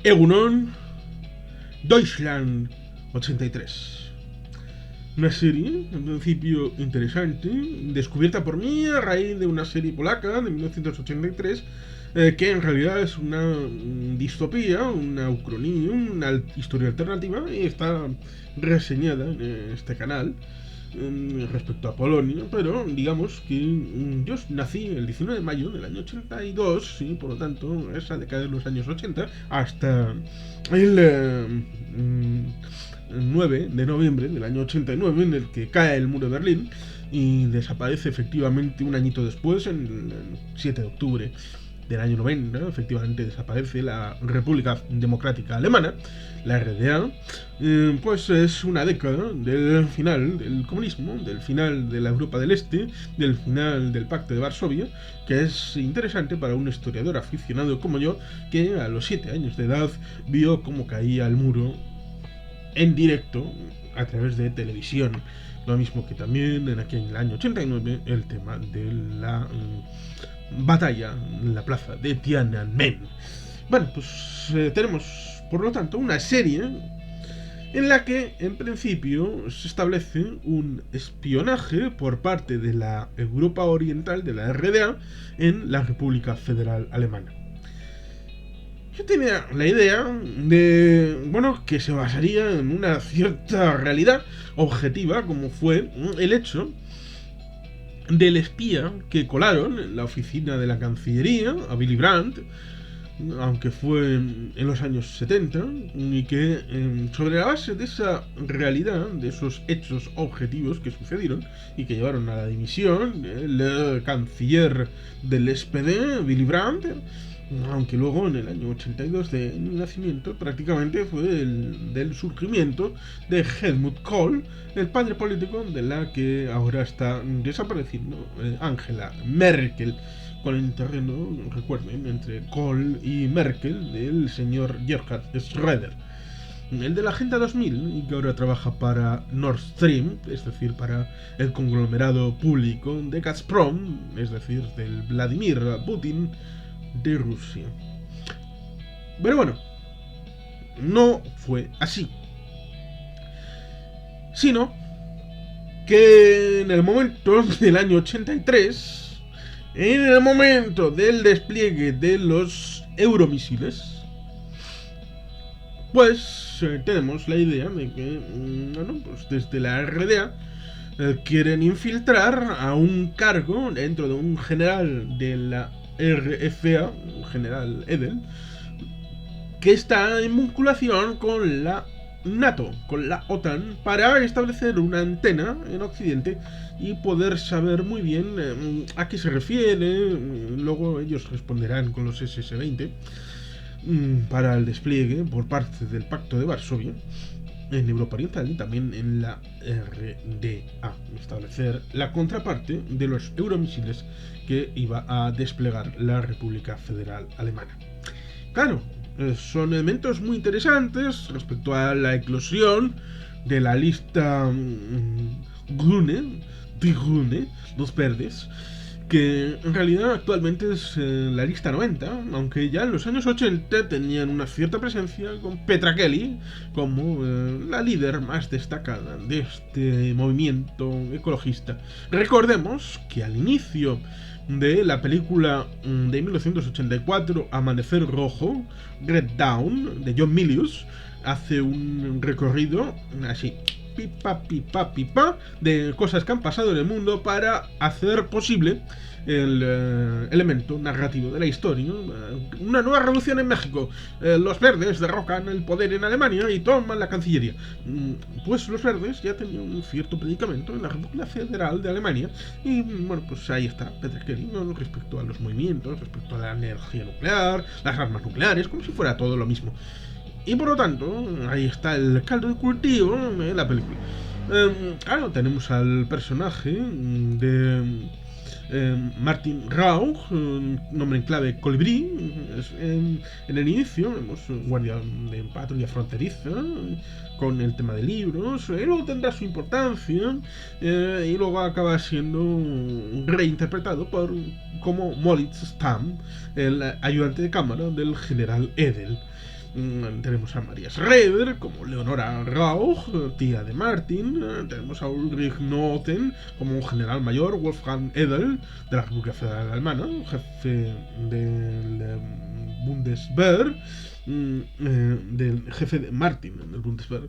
Egunon, Deutschland 83. Una serie, en principio interesante, descubierta por mí a raíz de una serie polaca de 1983, que en realidad es una distopía, una ucronía, una historia alternativa, y está reseñada en este canal respecto a Polonia, pero digamos que yo nací el 19 de mayo del año 82, y por lo tanto esa década de los años 80 hasta el 9 de noviembre del año 89, en el que cae el muro de Berlín y desaparece efectivamente un añito después, en el 7 de octubre del año 90, efectivamente desaparece la República Democrática Alemana, la RDA. Pues es una década del final del comunismo, del final de la Europa del Este, del final del Pacto de Varsovia, que es interesante para un historiador aficionado como yo, que a los 7 años de edad vio cómo caía el muro en directo a través de televisión. Lo mismo que también en aquel año 89 el tema de la batalla en la plaza de Tiananmen. Bueno, pues tenemos por lo tanto una serie en la que en principio se establece un espionaje por parte de la Europa Oriental, de la RDA, en la República Federal Alemana. Yo tenía la idea de, bueno, que se basaría en una cierta realidad objetiva, como fue el hecho del espía que colaron en la oficina de la Cancillería a Willy Brandt, aunque fue en los años 70, y que sobre la base de esa realidad, de esos hechos objetivos que sucedieron y que llevaron a la dimisión del canciller del SPD, Willy Brandt, aunque luego en el año 82 de mi nacimiento prácticamente fue del surgimiento de Helmut Kohl, el padre político de la que ahora está desapareciendo Angela Merkel, con el terreno, recuerden, entre Kohl y Merkel del señor Gerhard Schröder, el de la Agenda 2000, y que ahora trabaja para Nord Stream, es decir, para el conglomerado público de Gazprom, es decir, del Vladimir Putin de Rusia. Pero bueno, no fue así, sino que en el momento del año 83, en el momento del despliegue de los euromisiles, pues tenemos la idea de que, bueno, pues desde la RDA quieren infiltrar a un cargo dentro de un general de la RFA, general Edel, que está en vinculación con la NATO, con la OTAN, para establecer una antena en Occidente y poder saber muy bien a qué se refiere. Luego ellos responderán con los SS-20 para el despliegue por parte del Pacto de Varsovia en Europa Oriental, y también en la RDA, establecer la contraparte de los euromisiles que iba a desplegar la República Federal Alemana. Claro, son elementos muy interesantes respecto a la eclosión de la lista Grüne, die Grüne, los verdes, que en realidad actualmente es la lista 90, aunque ya en los años 80 tenían una cierta presencia con Petra Kelly como la líder más destacada de este movimiento ecologista. Recordemos que al inicio de la película de 1984 Amanecer Rojo, Red Dawn, de John Milius, hace un recorrido así, pipa, pipa, pipa, de cosas que han pasado en el mundo para hacer posible el elemento narrativo de la historia. Una nueva revolución en México. Los verdes derrocan el poder en Alemania y toman la Cancillería. Pues los verdes ya tenían un cierto predicamento en la República Federal de Alemania, y bueno, pues ahí está Peter Kelly, ¿no?, respecto a los movimientos, respecto a la energía nuclear, las armas nucleares, como si fuera todo lo mismo. Y por lo tanto, ahí está el caldo de cultivo en la película. Claro, tenemos al personaje de Martin Rauch, nombre en clave Colibrí. En el inicio vemos un guardia de patrulla fronteriza con el tema de libros, y luego tendrá su importancia, y luego acaba siendo reinterpretado como Moritz Stamm, el ayudante de cámara del general Edel. Tenemos a Maria Schrader como Leonora Rauch, tía de Martin. Tenemos a Ulrich Noten como un general mayor, Wolfgang Edel de la República Federal Alemana, jefe del Bundeswehr, del jefe de Martin en el Bundeswehr.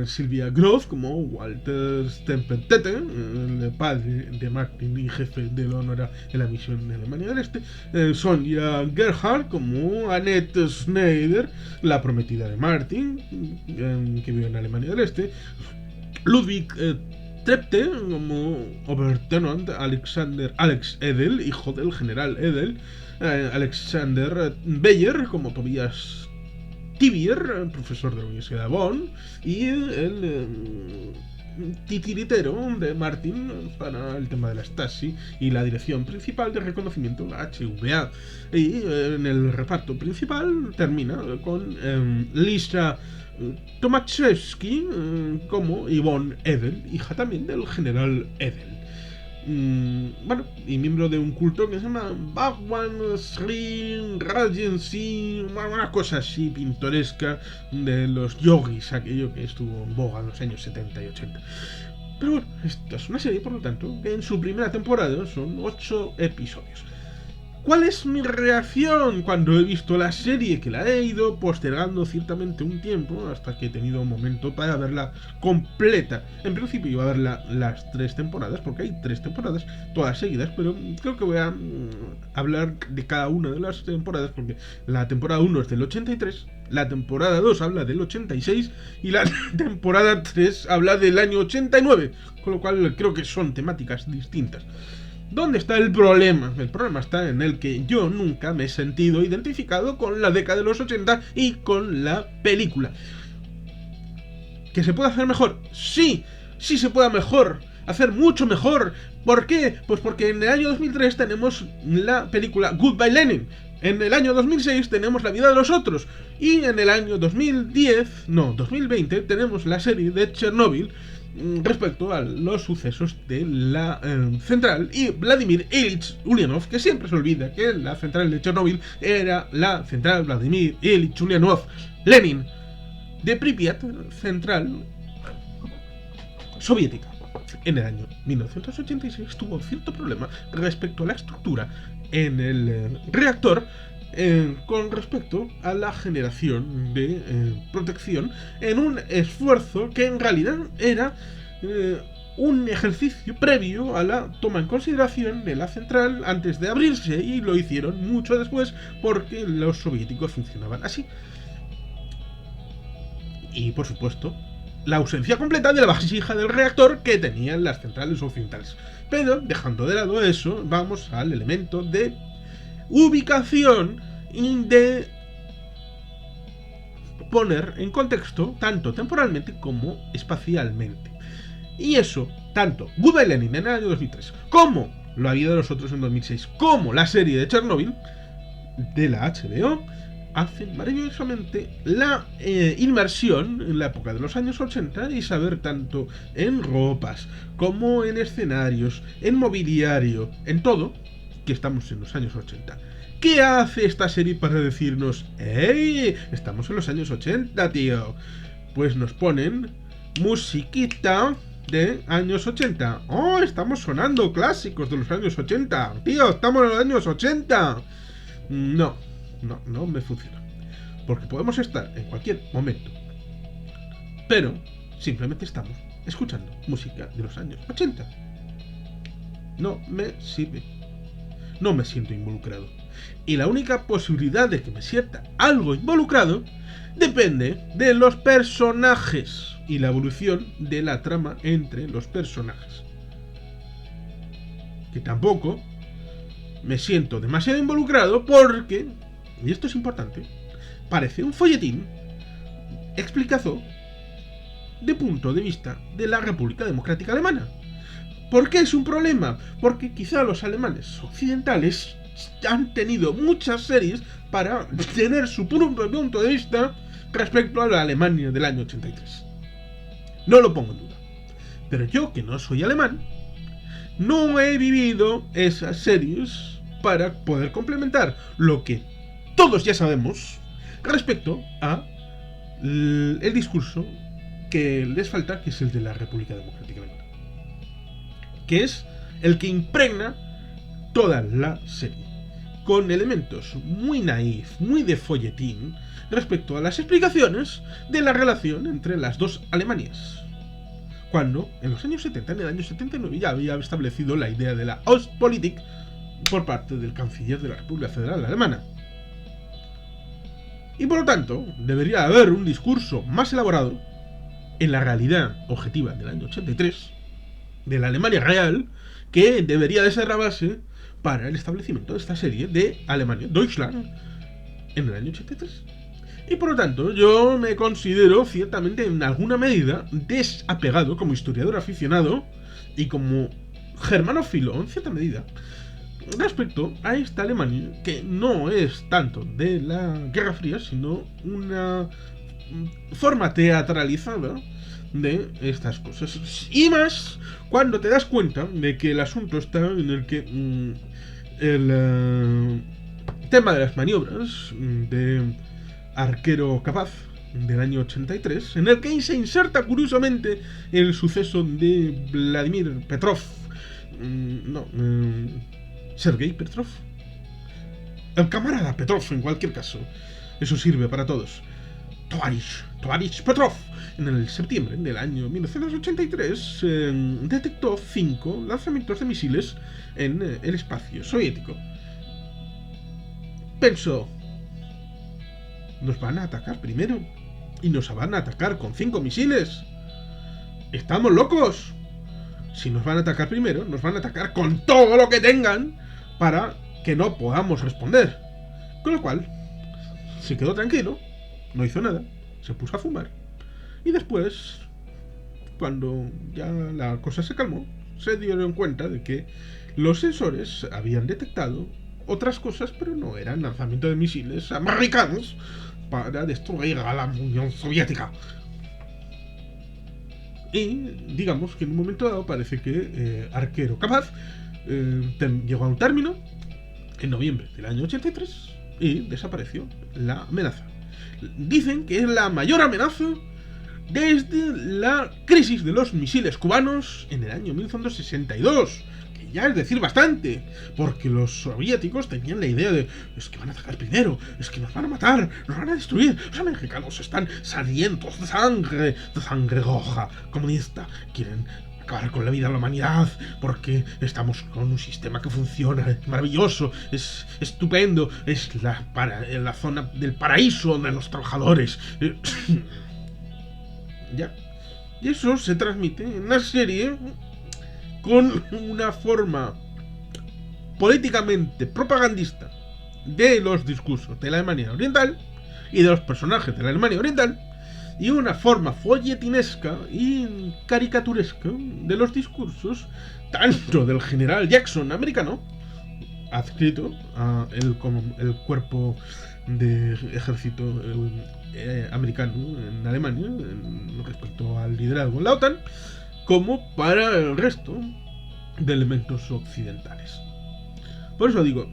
Silvia Groth como Walter Stempeltete, el padre de Martin y jefe de Leonora en la misión de Alemania del Este. Sonja Gerhardt como Annette Schneider, la prometida de Martin, que vive en Alemania del Este. Ludwig Trepte como Oberleutnant Alex Edel, hijo del general Edel. Alexander Beyer como Tobias Tibier, profesor de la Universidad de Bonn, y el titiritero de Martin para el tema de la Stasi y la dirección principal de reconocimiento, la HVA. Y en el reparto principal termina con Lisa Tomaszewski como Yvonne Edel, hija también del general Edel. Bueno, y miembro de un culto que se llama Bhagwan Sri Rajensi, una cosa así pintoresca de los yogis, aquello que estuvo en boga en los años 70 y 80. Pero bueno, esta es una serie, por lo tanto, que en su primera temporada son 8 episodios. ¿Cuál es mi reacción cuando he visto la serie? Que la he ido postergando ciertamente un tiempo hasta que he tenido un momento para verla completa. En principio iba a ver las 3 temporadas, porque hay 3 temporadas, todas seguidas, pero creo que voy a hablar de cada una de las temporadas, porque la temporada 1 es del 83, la temporada 2 habla del 86 y la temporada 3 habla del año 89, con lo cual creo que son temáticas distintas. ¿Dónde está el problema? El problema está en el que yo nunca me he sentido identificado con la década de los 80 y con la película. ¿Que se puede hacer mejor? Sí, sí se puede hacer mucho mejor. ¿Por qué? Pues porque en el año 2003 tenemos la película Goodbye Lenin. En el año 2006 tenemos La vida de los otros. Y en el año 2020 tenemos la serie de Chernobyl respecto a los sucesos de la central, y Vladimir Ilich Ulyanov, que siempre se olvida que la central de Chernobyl era la central Vladimir Ilich Ulyanov Lenin de Pripyat, central soviética. En el año 1986 tuvo cierto problema respecto a la estructura en el reactor con respecto a la generación de protección, en un esfuerzo que en realidad era un ejercicio previo a la toma en consideración de la central antes de abrirse, y lo hicieron mucho después porque los soviéticos funcionaban así. Y por supuesto, la ausencia completa de la vasija del reactor que tenían las centrales occidentales. Pero dejando de lado eso, vamos al elemento de ubicación y de poner en contexto tanto temporalmente como espacialmente. Y eso, tanto Goodbye Lenin en el año 2003 como La vida de los otros en 2006 como la serie de Chernobyl de la HBO hacen maravillosamente la inmersión en la época de los años 80 y saber tanto en ropas como en escenarios, en mobiliario, en todo, que estamos en los años 80. ¿Qué hace esta serie para decirnos, ¡hey! Estamos en los años 80, tío? Pues nos ponen musiquita de años 80. ¡Oh! Estamos sonando clásicos de los años 80. Tío, estamos en los años 80. No me funciona. Porque podemos estar en cualquier momento, pero simplemente estamos escuchando música de los años 80. No me sirve. No me siento involucrado. Y la única posibilidad de que me sienta algo involucrado depende de los personajes y la evolución de la trama entre los personajes. Que tampoco me siento demasiado involucrado porque, y esto es importante, parece un folletín explicado de punto de vista de la República Democrática Alemana. ¿Por qué es un problema? Porque quizá los alemanes occidentales han tenido muchas series para tener su punto de vista respecto a la Alemania del año 83. No lo pongo en duda. Pero yo, que no soy alemán, no he vivido esas series para poder complementar lo que todos ya sabemos respecto a el discurso que les falta, que es el de la República Democrática Alemana, que es el que impregna toda la serie, con elementos muy naif, muy de folletín, respecto a las explicaciones de la relación entre las dos Alemanias. Cuando, en los años 70, en el año 79, ya había establecido la idea de la Ostpolitik por parte del canciller de la República Federal Alemana. Y por lo tanto, debería haber un discurso más elaborado en la realidad objetiva del año 83, de la Alemania real, que debería de ser la base para el establecimiento de esta serie de Alemania, Deutschland, en el año 83. Y por lo tanto, yo me considero ciertamente en alguna medida desapegado como historiador aficionado y como germanófilo, en cierta medida, respecto a esta Alemania, que no es tanto de la Guerra Fría, sino una forma teatralizada de estas cosas. Y más cuando te das cuenta de que el asunto está en el que el tema de las maniobras de Arquero Capaz del año 83, en el que se inserta curiosamente el suceso de Vladimir Petrov, Sergei Petrov, el camarada Petrov en cualquier caso, eso sirve para todos, Tovarish Petrov, en el septiembre del año 1983 detectó 5 lanzamientos de misiles en el espacio soviético. Pensó, nos van a atacar primero y nos van a atacar con 5 misiles. ¿Estamos locos? Si nos van a atacar primero, nos van a atacar con todo lo que tengan para que no podamos responder. Con lo cual, se quedó tranquilo, no hizo nada, se puso a fumar. Y después, cuando ya la cosa se calmó, se dieron cuenta de que los sensores habían detectado otras cosas, pero no eran lanzamientos de misiles americanos para destruir a la Unión Soviética. Y digamos que en un momento dado parece que Arquero Capaz llegó a un término en noviembre del año 83 y desapareció la amenaza. Dicen que es la mayor amenaza desde la crisis de los misiles cubanos en el año 1962, que ya es decir bastante, porque los soviéticos tenían la idea de es que van a atacar primero, es que nos van a matar, nos van a destruir, los americanos están sedientos de sangre roja, comunista, quieren acabar con la vida de la humanidad porque estamos con un sistema que funciona, es maravilloso, es estupendo, es la zona del paraíso de los trabajadores. Ya. Y eso se transmite en la serie con una forma políticamente propagandista de los discursos de la Alemania Oriental y de los personajes de la Alemania Oriental, y una forma folletinesca y caricaturesca de los discursos tanto del general Jackson americano, adscrito a el cuerpo de ejército americano en Alemania respecto al liderazgo en la OTAN, como para el resto de elementos occidentales. Por eso digo,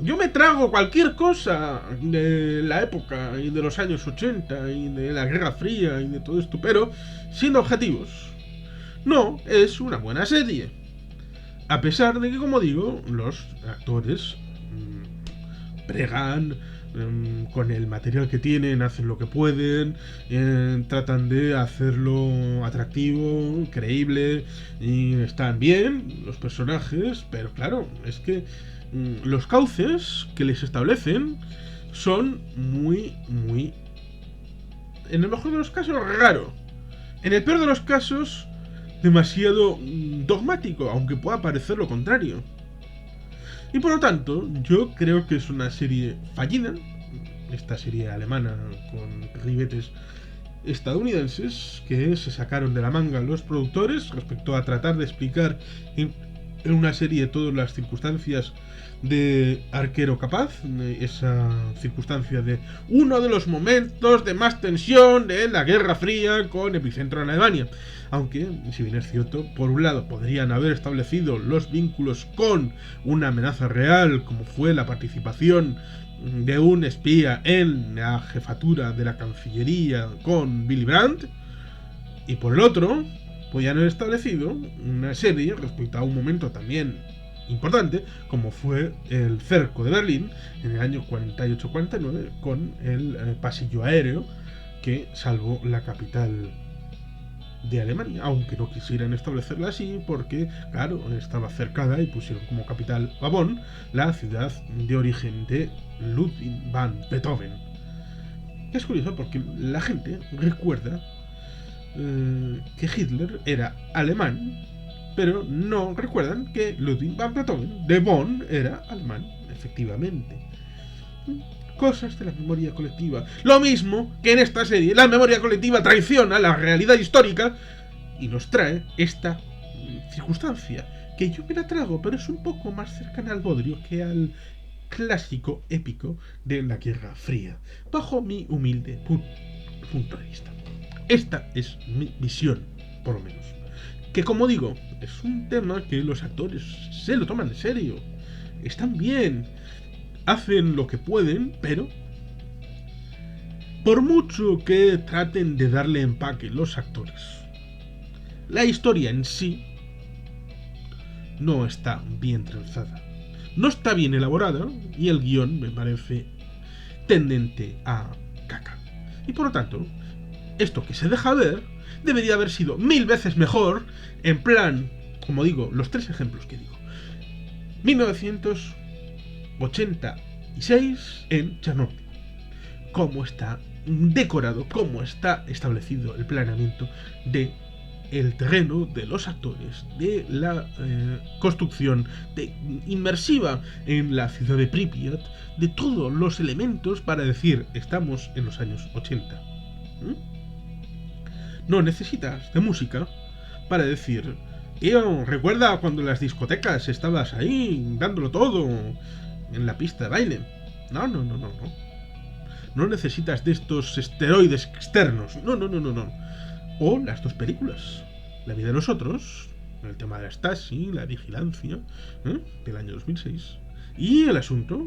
yo me trago cualquier cosa de la época y de los años 80 y de la Guerra Fría y de todo esto, pero siendo objetivos, no es una buena serie. A pesar de que, como digo, los actores pregan con el material que tienen, hacen lo que pueden, tratan de hacerlo atractivo, creíble, y están bien los personajes, pero claro, es que los cauces que les establecen son muy, en el mejor de los casos, raro. En el peor de los casos, demasiado dogmático, aunque pueda parecer lo contrario. Y por lo tanto, yo creo que es una serie fallida, esta serie alemana con ribetes estadounidenses que se sacaron de la manga los productores respecto a tratar de explicar en una serie todas las circunstancias de arquero capaz, esa circunstancia de uno de los momentos de más tensión de la Guerra Fría con epicentro en Alemania. Aunque, si bien es cierto, por un lado podrían haber establecido los vínculos con una amenaza real, como fue la participación de un espía en la jefatura de la Cancillería con Willy Brandt, y por el otro, podían haber establecido una serie respecto a un momento también importante, como fue el cerco de Berlín en el año 48-49, con el pasillo aéreo que salvó la capital de Alemania, aunque no quisieran establecerla así porque, claro, estaba cercada y pusieron como capital a Bonn, la ciudad de origen de Ludwig van Beethoven. Es curioso porque la gente recuerda que Hitler era alemán, pero no recuerdan que Ludwig van Beethoven de Bonn era alemán, efectivamente. Cosas de la memoria colectiva. Lo mismo que en esta serie, la memoria colectiva traiciona la realidad histórica y nos trae esta circunstancia, que yo me la trago, pero es un poco más cercana al bodrio que al clásico épico de la Guerra Fría, bajo mi humilde punto de vista. Esta es mi visión, por lo menos. Que, como digo, es un tema que los actores se lo toman en serio. Están bien, hacen lo que pueden, pero por mucho que traten de darle empaque los actores, la historia en sí no está bien trenzada, no está bien elaborada, y el guión me parece tendente a caca. Y por lo tanto, esto que se deja ver debería haber sido 1000 veces mejor, en plan, como digo, los tres ejemplos que digo. 1986 en Chernobyl. Cómo está decorado, cómo está establecido el planeamiento de el terreno, de los actores, de la construcción inmersiva en la ciudad de Pripyat, de todos los elementos para decir estamos en los años 80. No necesitas de música para decir, tío, recuerda cuando en las discotecas estabas ahí dándolo todo en la pista de baile. No. No necesitas de estos esteroides externos. No. O las dos películas, La vida de nosotros, el tema de la Stasi, la vigilancia, del año 2006, y el asunto,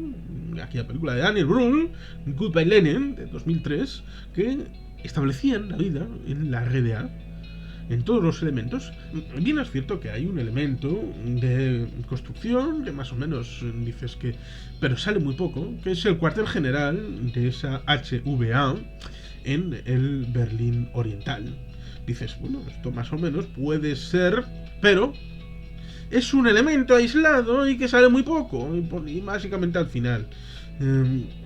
aquella película de Daniel Brühl, Goodbye Lenin, de 2003, que establecían la vida en la RDA en todos los elementos. Bien es cierto que hay un elemento de construcción que más o menos dices que, pero sale muy poco, que es el cuartel general de esa HVA en el Berlín Oriental. Dices, bueno, esto más o menos puede ser, pero es un elemento aislado y que sale muy poco, y básicamente al final.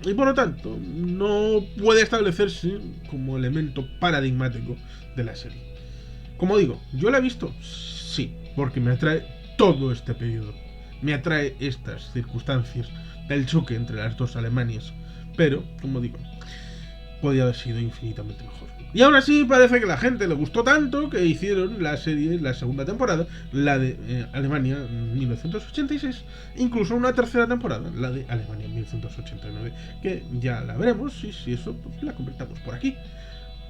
Y por lo tanto, no puede establecerse como elemento paradigmático de la serie. Como digo, ¿yo la he visto? Sí, porque me atrae todo este periodo. Me atrae estas circunstancias del choque entre las dos Alemanias. Pero, como digo, podría haber sido infinitamente mejor. Y aún así parece que a la gente le gustó tanto que hicieron la serie, la segunda temporada, la de Alemania 1986, incluso una tercera temporada, la de Alemania 1989, que ya la veremos y si eso pues la comentamos por aquí.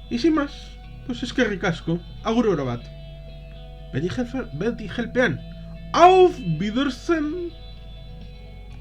Y sin más, pues es que ricasco, agur Eurobat, Betty Helpean, Auf Wiedersehen.